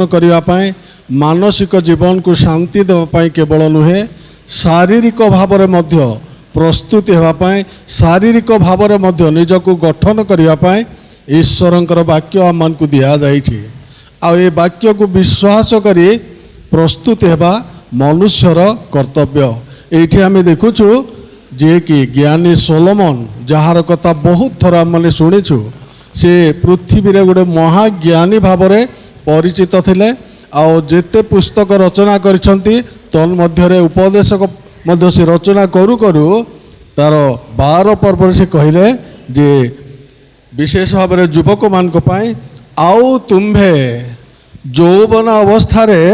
करने मानसिक जीवन को शांति देवाई केवल नुहे शारीरिक भाव में प्रस्तुति होगापाई शारीरिक भाव में निजक गठन करने ईश्वर वाक्य आम को दि जाइए ये वाक्य को विश्वास करी प्रस्तुति होगा मनुष्यर कर्तव्य। ये आम देखुचु जे कि ज्ञानी सोलोमन जार कथा बहुत थर आम शुणीचु से पृथ्वी रे गोटे महाज्ञानी भाव में परिचित थिले आउ जेते पुस्तक रचना करिसंती तन्मध्य उपदेशक मध्य से रचना करू करू तार 12 पर्व से कहले जे विशेष भाव में युवक मान आउ तुम्भे यौवन अवस्था रे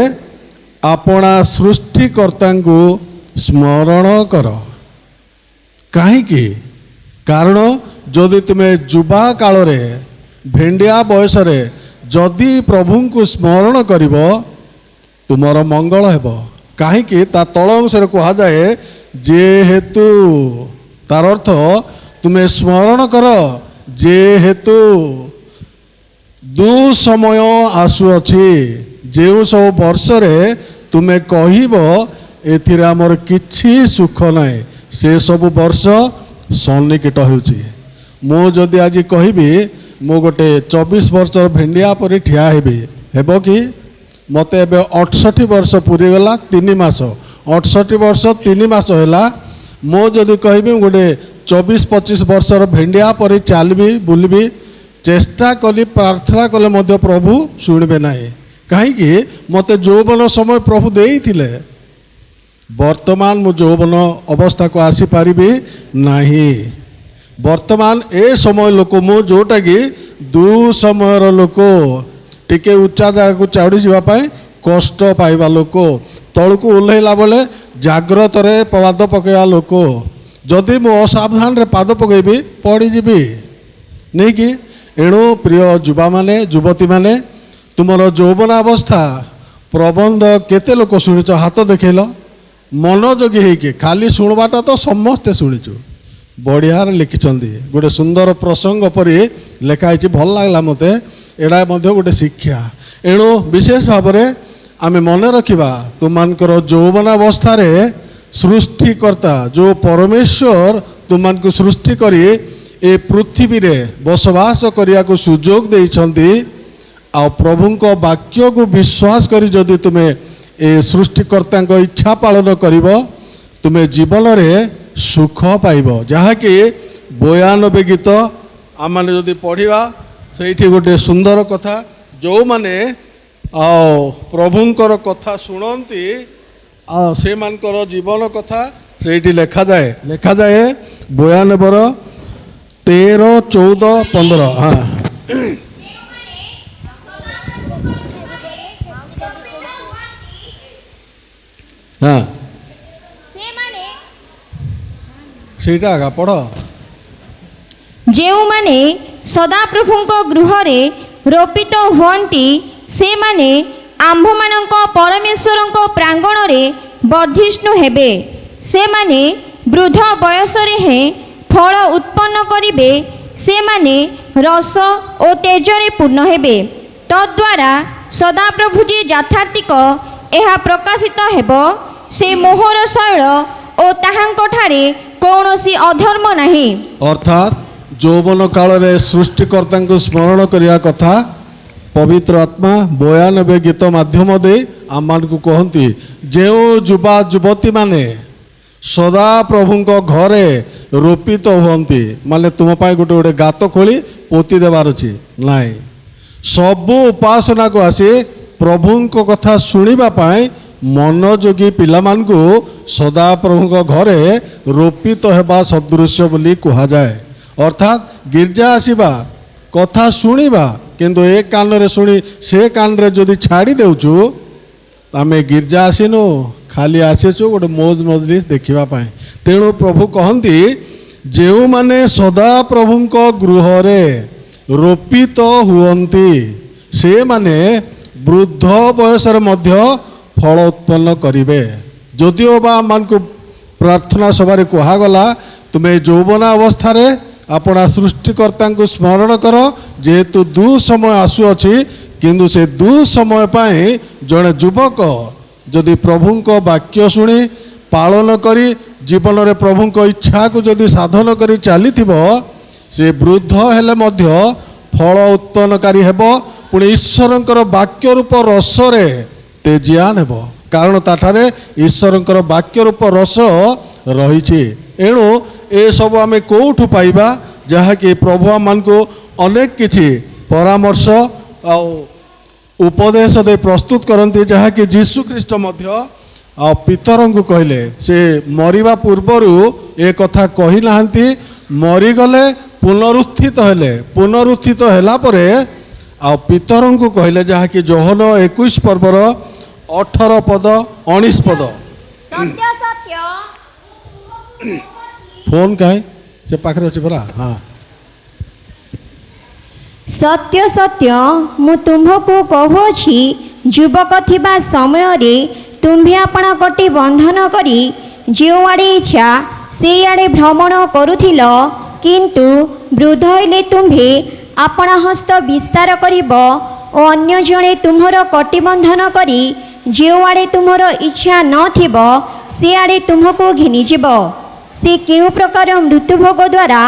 आपणा सृष्टिकर्ता को स्मरण कर कहीं कारण जदि तुम्हें युवा काल रे भेंडिया बयस रे जदि प्रभु को स्मरण करिब तुमर मंगल हेब कहीं तल अंश कह जाए जे हेतु तार अर्थ तुम्हें स्मरण कर जे हेतु दुसमय आसुअछि जो सब वर्ष रे तुम्हें कहब एथिरे आमर किछि सुख नाई से सब वर्ष सन्निकट होउछि। मु जदि आज कहबी मु गोटे 24 वर्ष भेंडिया पर ठिया हेबी हेब कि मते एबे 68 वर्ष पूरी गला 3 मास 68 वर्ष 3 मास हैला मु जदि कहबी गोटे 24-25 वर्ष भेंडिया पर चलबी बुलबी चेष्टा कली प्रार्थना कले मध्य प्रभु शुणबे नाही कहीं मते यौवन समय प्रभु देइथिले वर्तमान मु यौवन अवस्था को आसी पारिबी नाही वर्तमान ए समय लोक मु जोटा कि दुसमयर लोक टिके उच्चा जगह को चढ़ी जावाई कष्ट पाइबा लोक तल को ओह्लैला बेले जाग्रत रे पाद पकेवा लोक जदि मु असावधान रे पाद पकेबी पड़ीजी नहीं कि एणु प्रिय युवा माने युवती माने तुमर यौवन अवस्था प्रबंध केते लोक शुणिच हाथ देखल मनोयोगी होके खाली शुणवाटा तो समस्ते शुणीचु बढ़िया लिखिंट गोटे सुंदर प्रसंग पर लिखाई भल लगला मत एड़ा गोटे शिक्षा एणु विशेष भाव में आम मन रखा तुमर यौवन अवस्था सृष्टिकर्ता जो परमेश्वर तुम सृष्टि करी ए पृथ्वी रे बसवास करने को सुजोग देइछंती आ प्रभुंक वाक्य को विश्वास करी जदि तुम्हें ए सृष्टिकर्ता इच्छा पालन करिब तुम्हें जीवन रे सुख पाइब जहाँकि 92 गीत आम मैंने जदि पढ़ा से गोटे सुंदर कथा जो माने प्रभुंकर कथा शुणती से मानकर जीवन कथा से लिखा जाए 92 13, 14, 15 हाँ हाँ ସେଇଟା ଆଗା ପଢ଼ ଯେଉଁମାନେ ସଦାପ୍ରଭୁଙ୍କ ଗୃହରେ ରୋପିତ ହୁଅନ୍ତି ସେମାନେ ଆମ୍ଭମାନଙ୍କ ପରମେଶ୍ୱରଙ୍କ ପ୍ରାଙ୍ଗଣରେ ବର୍ଦ୍ଧିଷ୍ଣୁ ହେବେ ସେମାନେ ବୃଦ୍ଧ ବୟସରେ ହିଁ ଫଳ ଉତ୍ପନ୍ନ କରିବେ ସେମାନେ ରସ ଓ ତେଜରେ ପୂର୍ଣ୍ଣ ହେବେ ତଦ୍ୱାରା ସଦାପ୍ରଭୁ ଯେ ଯଥାର୍ଥିକ ଏହା ପ୍ରକାଶିତ ହେବ ସେ ମୋହର ଶୈଳ ଓ ତାହାଙ୍କଠାରେ कौनसी अधर्म नहीं अर्थात यौवन काल रे सृष्टिकर्ता को स्मरण करिया कथा पवित्र आत्मा 92 गीत माध्यम दे आम को कहती जो युवा युवती माने सदा प्रभुंक घरे रोपित हुंती माने तुम पाई गोटे गोटे गात खोली पोती देवार अछि नाई सबु उपासना को आसी प्रभुंक कथा सुनिबा पाई मनोयोगी पिलामान को सदा प्रभु घरे रोपित हेबा सदृश्य बोली कहा जाए अर्थात गिरजा आसीबा कथा शुणिबा किंतु एक कान रे शुणी से कान रे जदि छाड़ी देउछु आमे गिरजा आसीनु खाली आसीछु गोटे मौज मजलिस देखिबा पाए तेणु प्रभु कहंती जेउ माने सदा प्रभुंक गृह रे रोपित हुअंती से माने वृद्ध बयस रे मध्य फल उत्पन्न करिवे जदिओ बा मान को प्रार्थना सभा कहगला तुम्हें यौवन अवस्था रे अपना सृष्टिकर्ता को स्मरण कर जेहेतु दुसमय आसुअछि କିନ୍ତୁ ସେ ଦୁଃସମୟ ପାଇଁ ଜଣେ ଯୁବକ ଯଦି ପ୍ରଭୁଙ୍କ ବାକ୍ୟ ଶୁଣି ପାଳନ କରି ଜୀବନରେ ପ୍ରଭୁଙ୍କ ଇଚ୍ଛାକୁ ଯଦି ସାଧନ କରି ଚାଲିଥିବ, ସେ ବୃଦ୍ଧ ହେଲେ ମଧ୍ୟ ଫଳ ଉତ୍ପନ୍ନକାରୀ ହେବ, ପୁଣି ଈଶ୍ୱରଙ୍କର ବାକ୍ୟ ରୂପ ରସରେ ତେଜିଆନ ହେବ, କାରଣ ତାଠାରେ ଈଶ୍ୱରଙ୍କର ବାକ୍ୟ ରୂପ ରସ ରହିଛି। ଏଣୁ ଏସବୁ ଆମେ କେଉଁଠୁ ପାଇବା, ଯାହାକି ପ୍ରଭୁ ଆମମାନଙ୍କୁ ଅନେକ କିଛି ପରାମର୍ଶ ଆଉ ଉପଦେଶ ଦେଇ ପ୍ରସ୍ତୁତ କରନ୍ତି, ଯାହାକି ଯୀଶୁଖ୍ରୀଷ୍ଟ ମଧ୍ୟ ଆଉ ପିତରଙ୍କୁ କହିଲେ। ସେ ମରିବା ପୂର୍ବରୁ ଏ କଥା କହିନାହାନ୍ତି, ମରିଗଲେ ପୁନରୁତ୍ଥିତ ହେଲେ, ପୁନରୁତ୍ଥିତ ହେଲା ପରେ ଆଉ ପିତରଙ୍କୁ କହିଲେ, ଯାହାକି ଯୋହନ 21 ପର୍ବର 18 ପଦ 19 ପଦ। ସତ୍ୟ ସତ୍ୟ ଫୋନ୍ କାହିଁ ସେ ପାଖରେ ଅଛି ପରା। ହଁ, ସତ୍ୟ ସତ୍ୟ ମୁଁ ତୁମ୍ଭକୁ କହୁଅଛି, ଯୁବକ ଥିବା ସମୟରେ ତୁମ୍ଭେ ଆପଣା କଟି ବନ୍ଧନ କରି ଯେଉଁଆଡ଼େ ଇଚ୍ଛା ସେଇଆଡ଼େ ଭ୍ରମଣ କରୁଥିଲ, କିନ୍ତୁ ବୃଦ୍ଧ ହେଲେ ତୁମ୍ଭେ ଆପଣା ହସ୍ତ ବିସ୍ତାର କରିବ ଓ ଅନ୍ୟ ଜଣେ ତୁମ୍ଭର କଟିବନ୍ଧନ କରି ଯେଉଁଆଡ଼େ ତୁମର ଇଚ୍ଛା ନଥିବ ସେଆଡ଼େ ତୁମ୍ଭକୁ ଘେନିଯିବ। ସେ କେଉଁ ପ୍ରକାର ମୃତ୍ୟୁଭୋଗ ଦ୍ୱାରା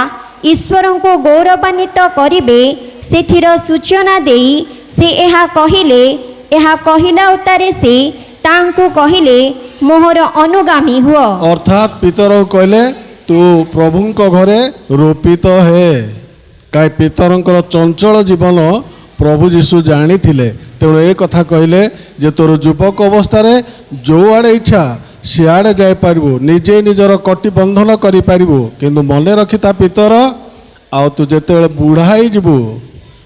ଈଶ୍ୱରଙ୍କୁ ଗୌରବାନ୍ୱିତ କରିବେ ସେଥିର ସୂଚନା ଦେଇ ସେ ଏହା କହିଲେ। ଏହା କହିଲା ଉତ୍ତାରେ ସେ ତାଙ୍କୁ କହିଲେ, ମୋହର ଅନୁଗାମୀ ହୁଅ। ଅର୍ଥାତ୍ ପିତର କହିଲେ, ତୁ ପ୍ରଭୁଙ୍କ ଘରେ ରୋପିତ ହେ। କାହିଁ ପିତରଙ୍କର ଚଞ୍ଚଳ ଜୀବନ ପ୍ରଭୁ ଯୀଶୁ ଜାଣିଥିଲେ, ତେଣୁ ଏ କଥା କହିଲେ ଯେ ତୋର ଯୁବକ ଅବସ୍ଥାରେ ଯେଉଁଆଡ଼େ ଇଚ୍ଛା ସିଆଡ଼େ ଯାଇପାରିବୁ, ନିଜେ ନିଜର କଟିବନ୍ଧନ କରିପାରିବୁ, କିନ୍ତୁ ମନେ ରଖିଥା ପିତର, ଆଉ ତୁ ଯେତେବେଳେ ବୁଢ଼ା ହେଇଯିବୁ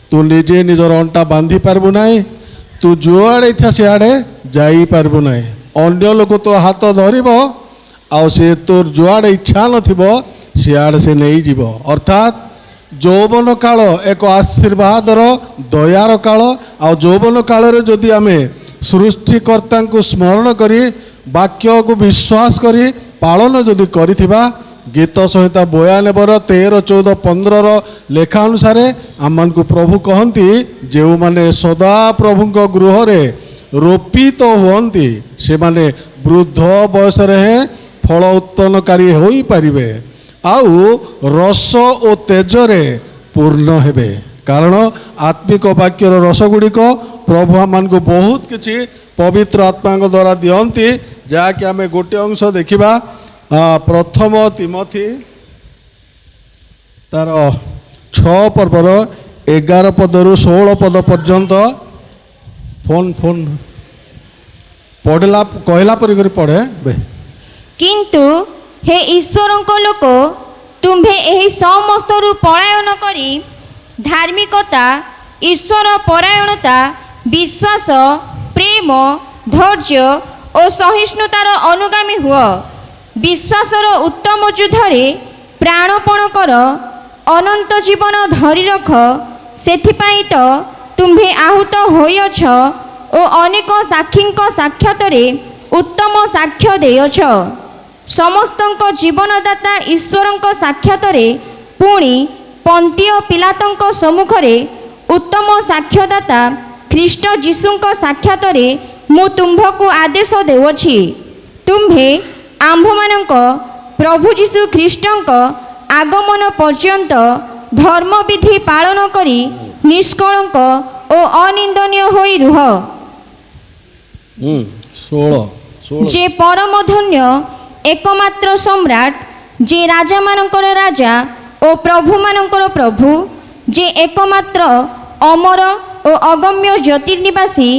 ତୁ ନିଜେ ନିଜର ଅଣ୍ଟା ବାନ୍ଧି ପାରିବୁ ନାହିଁ, ତୁ ଯେଉଁଆଡ଼େ ଇଚ୍ଛା ସିଆଡ଼େ ଯାଇପାରିବୁ ନାହିଁ। ଅନ୍ୟ ଲୋକ ତୋ ହାତ ଧରିବ ଆଉ ସେ ତୋର ଯୁଆଡ଼େ ଇଚ୍ଛା ନଥିବ ସିଆଡ଼େ ସେ ନେଇଯିବ। ଅର୍ଥାତ୍ ଯୌବନ କାଳ ଏକ ଆଶୀର୍ବାଦର ଦୟାର କାଳ, ଆଉ ଯୌବନ କାଳରେ ଯଦି ଆମେ ସୃଷ୍ଟିକର୍ତ୍ତାଙ୍କୁ ସ୍ମରଣ କରି ବାକ୍ୟକୁ ବିଶ୍ୱାସ କରି ପାଳନ ଯଦି କରିଥିବା, ଗୀତ ସଂହିତା 92 13, 14, 15 ଲେଖା ଅନୁସାରେ ଆମମାନଙ୍କୁ ପ୍ରଭୁ କହନ୍ତି, ଯେଉଁମାନେ ସଦା ପ୍ରଭୁଙ୍କ ଗୃହରେ ରୋପିତ ହୁଅନ୍ତି ସେମାନେ ବୃଦ୍ଧ ବୟସରେ ହିଁ ଫଳ ଉତ୍ପନ୍ନକାରୀ ହୋଇପାରିବେ ଆଉ ରସ ଓ ତେଜରେ ପୂର୍ଣ୍ଣ ହେବେ। କାରଣ ଆତ୍ମିକ ବାକ୍ୟର ରସ ଗୁଡ଼ିକ ପ୍ରଭୁ ଆମମାନଙ୍କୁ ବହୁତ କିଛି ପବିତ୍ର ଆତ୍ମାଙ୍କ ଦ୍ୱାରା ଦିଅନ୍ତି, ଯାହାକି ଆମେ ଗୋଟିଏ ଅଂଶ ଦେଖିବା। ପ୍ରଥମ ତିମୋଥୀ ତାର 6 ପର୍ବର 11 ପଦରୁ 16 ପଦ ପର୍ଯ୍ୟନ୍ତ। ଫୋନ୍ ପଢ଼ିଲା କହିଲା ପରିକରି ପଢ଼େ। କିନ୍ତୁ ହେ ଈଶ୍ୱରଙ୍କ ଲୋକ, ତୁମ୍ଭେ ଏହି ସମସ୍ତରୁ ପଳାୟନ କରି ଧାର୍ମିକତା, ଈଶ୍ୱର ପରାୟଣତା, ବିଶ୍ୱାସ, ପ୍ରେମ, ଧୈର୍ଯ୍ୟ ଓ ସହିଷ୍ଣୁତାର ଅନୁଗାମୀ ହୁଅ। ବିଶ୍ୱାସର ଉତ୍ତମ ଯୁଦ୍ଧରେ ପ୍ରାଣପଣ କର, ଅନନ୍ତ ଜୀବନ ଧରି ରଖ, ସେଥିପାଇଁ ତ ତୁମ୍ଭେ ଆହୁତ ହୋଇଅଛ ଓ ଅନେକ ସାକ୍ଷୀଙ୍କ ସାକ୍ଷାତରେ ଉତ୍ତମ ସାକ୍ଷ୍ୟ ଦେଇଅଛ। ସମସ୍ତଙ୍କ ଜୀବନଦାତା ଈଶ୍ୱରଙ୍କ ସାକ୍ଷାତରେ, ପୁଣି ପନ୍ତିୟ ପିଲାତଙ୍କ ସମ୍ମୁଖରେ ଉତ୍ତମ ସାକ୍ଷ୍ୟଦାତା ଖ୍ରୀଷ୍ଟ ଯୀଶୁଙ୍କ ସାକ୍ଷାତରେ ମୁଁ ତୁମ୍ଭକୁ ଆଦେଶ ଦେଉଅଛି, ତୁମ୍ଭେ ଆମ୍ଭମାନଙ୍କ ପ୍ରଭୁ ଯୀଶୁ ଖ୍ରୀଷ୍ଟଙ୍କ ଆଗମନ ପର୍ଯ୍ୟନ୍ତ ଧର୍ମବିଧି ପାଳନ କରି ନିଷ୍କଳଙ୍କ ଓ ଅନିନ୍ଦନୀୟ ହୋଇ ରୁହ। 16 ଯେ ପରମ ଧନ୍ୟ ଏକମାତ୍ର ସମ୍ରାଟ, ଯେ ରାଜାମାନଙ୍କର ରାଜା ଓ ପ୍ରଭୁମାନଙ୍କର ପ୍ରଭୁ, ଯେ ଏକମାତ୍ର ଅମର ଓ ଅଗମ୍ୟ ଜ୍ୟୋତିର୍ନିବାସୀ,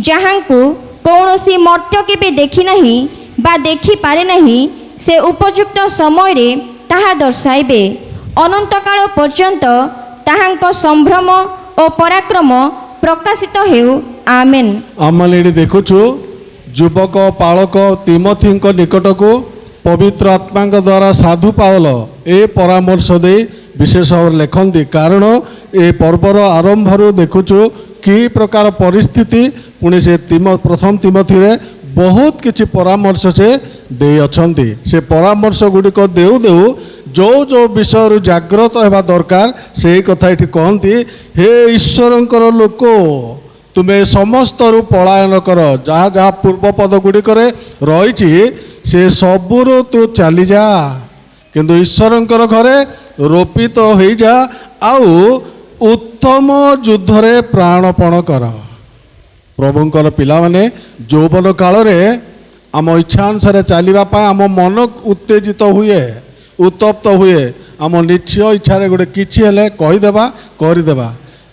ଯାହାଙ୍କୁ କୌଣସି ମର୍ତ୍ତ୍ୟ କେବେ ଦେଖିନାହିଁ ବା ଦେଖିପାରେ ନାହିଁ, ସେ ଉପଯୁକ୍ତ ସମୟରେ ତାହା ଦର୍ଶାଇବେ। ଅନନ୍ତକାଳ ପର୍ଯ୍ୟନ୍ତ ତାହାଙ୍କ ସମ୍ଭ୍ରମ ଓ ପରାକ୍ରମ ପ୍ରକାଶିତ ହେଉ। ଆମେନ୍। ଆମେ ଏଠି ଦେଖୁଛୁ ଯୁବକ ପାଳକ ତିମୋଥୀଙ୍କ ନିକଟକୁ ପବିତ୍ର ଆତ୍ମାଙ୍କ ଦ୍ୱାରା ସାଧୁ ପାଉଲ ଏ ପରାମର୍ଶ ଦେଇ ବିଶେଷ ଭାବରେ ଲେଖନ୍ତି, କାରଣ ଏ ପର୍ବର ଆରମ୍ଭରୁ ଦେଖୁଛୁ କି ପ୍ରକାର ପରିସ୍ଥିତି, ପୁଣି ସେ ପ୍ରଥମ ତିମୋଥୀରେ ବହୁତ କିଛି ପରାମର୍ଶ ସେ ଦେଇଅଛନ୍ତି। ସେ ପରାମର୍ଶ ଗୁଡ଼ିକ ଦେଉ ଦେଉ ଯେଉଁ ବିଷୟରୁ ଜାଗ୍ରତ ହେବା ଦରକାର ସେଇ କଥା ଏଠି କହନ୍ତି, ହେ ଈଶ୍ୱରଙ୍କର ଲୋକ, ତୁମେ ସମସ୍ତରୁ ପଳାୟନ କର। ଯାହା ଯାହା ପୂର୍ବ ପଦ ଗୁଡ଼ିକରେ ରହିଛି ସେ ସବୁରୁ ତୁ ଚାଲିଯା, କିନ୍ତୁ ଈଶ୍ୱରଙ୍କର ଘରେ ରୋପିତ ହୋଇଯା ଆଉ ଉତ୍ତମ ଯୁଦ୍ଧରେ ପ୍ରାଣପଣ କର। ପ୍ରଭୁଙ୍କର ପିଲାମାନେ ଯୌବନ କାଳରେ ଆମ ଇଚ୍ଛା ଅନୁସାରେ ଚାଲିବା ପାଇଁ ଆମ ମନ ଉତ୍ତେଜିତ ହୁଏ, ଉତ୍ତପ୍ତ ହୁଏ। ଆମ ନିଶ୍ଚୟ ଇଚ୍ଛାରେ ଗୋଟେ କିଛି ହେଲେ କହିଦେବା, କରିଦେବା,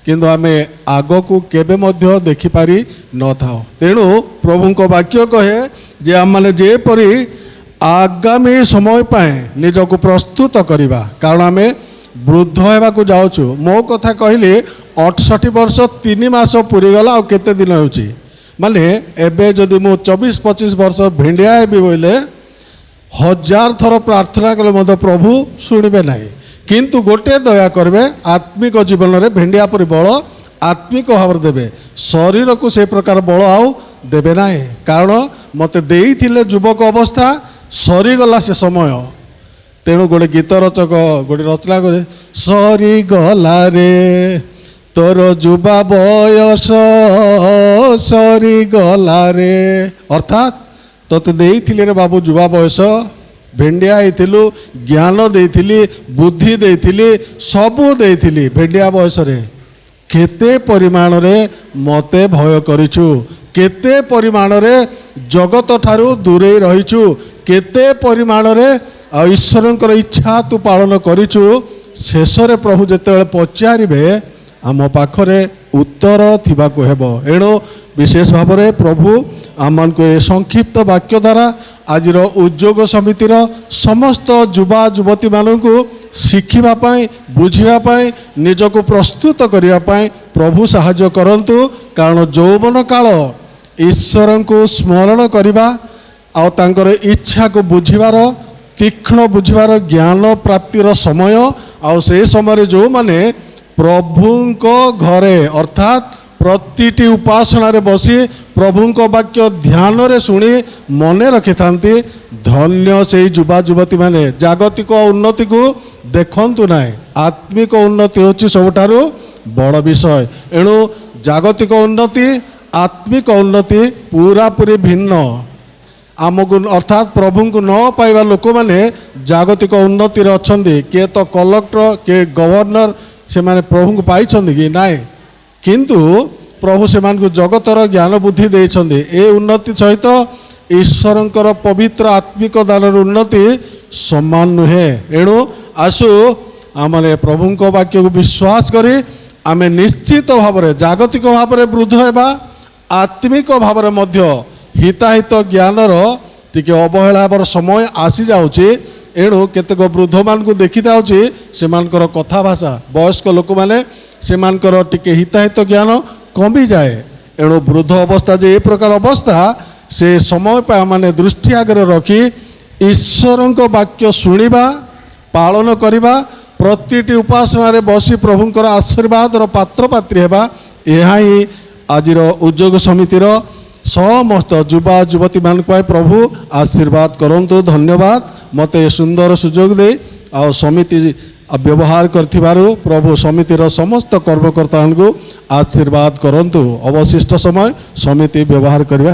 କିନ୍ତୁ ଆମେ ଆଗକୁ କେବେ ମଧ୍ୟ ଦେଖିପାରି ନଥାଉ। ତେଣୁ ପ୍ରଭୁଙ୍କ ବାକ୍ୟ କହେ ଯେ ଆମମାନେ ଯେପରି ଆଗାମୀ ସମୟ ପାଇଁ ନିଜକୁ ପ୍ରସ୍ତୁତ କରିବା, କାରଣ ଆମେ ବୃଦ୍ଧ ହେବାକୁ ଯାଉଛୁ। ମୋ କଥା କହିଲି 68 ବର୍ଷ 3 ମାସ ପୁରିଗଲା, ଆଉ କେତେ ଦିନ ହେଉଛି? ମାନେ ଏବେ ଯଦି ମୁଁ 24-25 ବର୍ଷ ଭେଣ୍ଡିଆ ହେବି ବୋଇଲେ 1000 ଥର ପ୍ରାର୍ଥନା କଲେ ମଧ୍ୟ ପ୍ରଭୁ ଶୁଣିବେ ନାହିଁ। କିନ୍ତୁ ଗୋଟିଏ ଦୟା କରିବେ, ଆତ୍ମିକ ଜୀବନରେ ଭେଣ୍ଡିଆ ପରି ବଳ ଆତ୍ମିକ ଭାବରେ ଦେବେ, ଶରୀରକୁ ସେ ପ୍ରକାର ବଳ ଆଉ ଦେବେ ନାହିଁ। କାରଣ ମୋତେ ଦେଇଥିଲେ ଯୁବକ ଅବସ୍ଥା, ସରିଗଲା ସେ ସମୟ। ତେଣୁ ଗୋଟେ ଗୀତ ରଚକ ଗୋଟେ ରଚନା କରେ, ସରିଗଲା ରେ ତୋର ଯୁବା ବୟସ ସରିଗଲା ରେ। ଅର୍ଥାତ୍ ତୋତେ ଦେଇଥିଲି ରେ ବାବୁ ଯୁବା ବୟସ, ଭେଣ୍ଡିଆ ହେଇଥିଲୁ, ଜ୍ଞାନ ଦେଇଥିଲି, ବୁଦ୍ଧି ଦେଇଥିଲି, ସବୁ ଦେଇଥିଲି ଭେଣ୍ଡିଆ ବୟସରେ। କେତେ ପରିମାଣରେ ମୋତେ ଭୟ କରିଛୁ, କେତେ ପରିମାଣରେ ଜଗତ ଠାରୁ ଦୂରେଇ ରହିଛୁ, କେତେ ପରିମାଣରେ ଆଉ ଈଶ୍ୱରଙ୍କର ଇଚ୍ଛା ତୁ ପାଳନ କରିଛୁ। ଶେଷରେ ପ୍ରଭୁ ଯେତେବେଳେ ପଚାରିବେ ଆମ ପାଖରେ ଉତ୍ତର ଥିବାକୁ ହେବ। ଏଣୁ ବିଶେଷ ଭାବରେ ପ୍ରଭୁ ଆମମାନଙ୍କୁ ଏ ସଂକ୍ଷିପ୍ତ ବାକ୍ୟ ଦ୍ୱାରା ଆଜିର ଉଦ୍ଯୋଗ ସମିତିର ସମସ୍ତ ଯୁବା ଯୁବତୀମାନଙ୍କୁ ଶିଖିବା ପାଇଁ, ବୁଝିବା ପାଇଁ, ନିଜକୁ ପ୍ରସ୍ତୁତ କରିବା ପାଇଁ ପ୍ରଭୁ ସାହାଯ୍ୟ କରନ୍ତୁ। କାରଣ ଯୌବନ କାଳ ଈଶ୍ୱରଙ୍କୁ ସ୍ମରଣ କରିବା ଆଉ ତାଙ୍କର ଇଚ୍ଛାକୁ ବୁଝିବାର, ତୀକ୍ଷ୍ଣ ବୁଝିବାର, ଜ୍ଞାନ ପ୍ରାପ୍ତିର ସମୟ। ଆଉ ସେହି ସମୟରେ ଯେଉଁମାନେ ପ୍ରଭୁଙ୍କ ଘରେ ଅର୍ଥାତ୍ ପ୍ରତିଟି ଉପାସନାରେ ବସି ପ୍ରଭୁଙ୍କ ବାକ୍ୟ ଧ୍ୟାନରେ ଶୁଣି ମନେ ରଖିଥାନ୍ତି, ଧନ୍ୟ ସେହି ଯୁବା ଯୁବତୀମାନେ। ଜାଗତିକ ଉନ୍ନତିକୁ ଦେଖନ୍ତୁ ନାହିଁ, ଆତ୍ମିକ ଉନ୍ନତି ହେଉଛି ସବୁଠାରୁ ବଡ଼ ବିଷୟ। ଏଣୁ ଜାଗତିକ ଉନ୍ନତି, ଆତ୍ମିକ ଉନ୍ନତି ପୁରାପୁରି ଭିନ୍ନ। ଆମକୁ ଅର୍ଥାତ୍ ପ୍ରଭୁଙ୍କୁ ନ ପାଇବା ଲୋକମାନେ ଜାଗତିକ ଉନ୍ନତିରେ ଅଛନ୍ତି। କିଏ ତ କଲେକ୍ଟର, କିଏ ଗଭର୍ଣ୍ଣର, ସେମାନେ ପ୍ରଭୁଙ୍କୁ ପାଇଛନ୍ତି କି ନାହିଁ, କିନ୍ତୁ ପ୍ରଭୁ ସେମାନଙ୍କୁ ଜଗତର ଜ୍ଞାନ ବୁଦ୍ଧି ଦେଇଛନ୍ତି। ଏ ଉନ୍ନତି ସହିତ ଈଶ୍ୱରଙ୍କର ପବିତ୍ର ଆତ୍ମିକ ଦାନର ଉନ୍ନତି ସମାନ ନୁହେଁ। ଏଣୁ ଆସୁ ଆମମାନେ ପ୍ରଭୁଙ୍କ ବାକ୍ୟକୁ ବିଶ୍ୱାସ କରି ଆମେ ନିଶ୍ଚିତ ଭାବରେ ଜାଗତିକ ଭାବରେ ବୃଦ୍ଧ ହେବା, ଆତ୍ମିକ ଭାବରେ ମଧ୍ୟ ହିତାହିତ ଜ୍ଞାନର ଟିକେ ଅବହେଳା ହେବାର ସମୟ ଆସିଯାଉଛି। ଏଣୁ କେତେକ ବୃଦ୍ଧମାନଙ୍କୁ ଦେଖିଥାଉଛି ସେମାନଙ୍କର କଥା ଭାଷା, ବୟସ୍କ ଲୋକମାନେ ସେମାନଙ୍କର ଟିକେ ହିତାହିତ ଜ୍ଞାନ କମିଯାଏ। ଏଣୁ ବୃଦ୍ଧ ଅବସ୍ଥା ଯେ ଏ ପ୍ରକାର ଅବସ୍ଥା, ସେ ସମୟ ପାଇଁ ମାନେ ଦୃଷ୍ଟି ଆଗରେ ରଖି ଈଶ୍ୱରଙ୍କ ବାକ୍ୟ ଶୁଣିବା, ପାଳନ କରିବା, ପ୍ରତିଟି ଉପାସନାରେ ବସି ପ୍ରଭୁଙ୍କର ଆଶୀର୍ବାଦର ପାତ୍ରପାତ୍ରୀ ହେବା, ଏହା ହିଁ ଆଜିର ଉଦ୍ଯୋଗ ସମିତିର ସମସ୍ତ ଯୁବା ଯୁବତୀମାନଙ୍କ ପାଇଁ ପ୍ରଭୁ ଆଶୀର୍ବାଦ କରନ୍ତୁ। ଧନ୍ୟବାଦ ମୋତେ ଏ ସୁନ୍ଦର ସୁଯୋଗ ଦେଇ ଆଉ ସମିତି ବ୍ୟବହାର କରିଥିବାରୁ ପ୍ରଭୁ ସମିତିର ସମସ୍ତ କର୍ମକର୍ତ୍ତାମାନଙ୍କୁ ଆଶୀର୍ବାଦ କରନ୍ତୁ। ଅବଶିଷ୍ଟ ସମୟ ସମିତି ବ୍ୟବହାର କରିବା।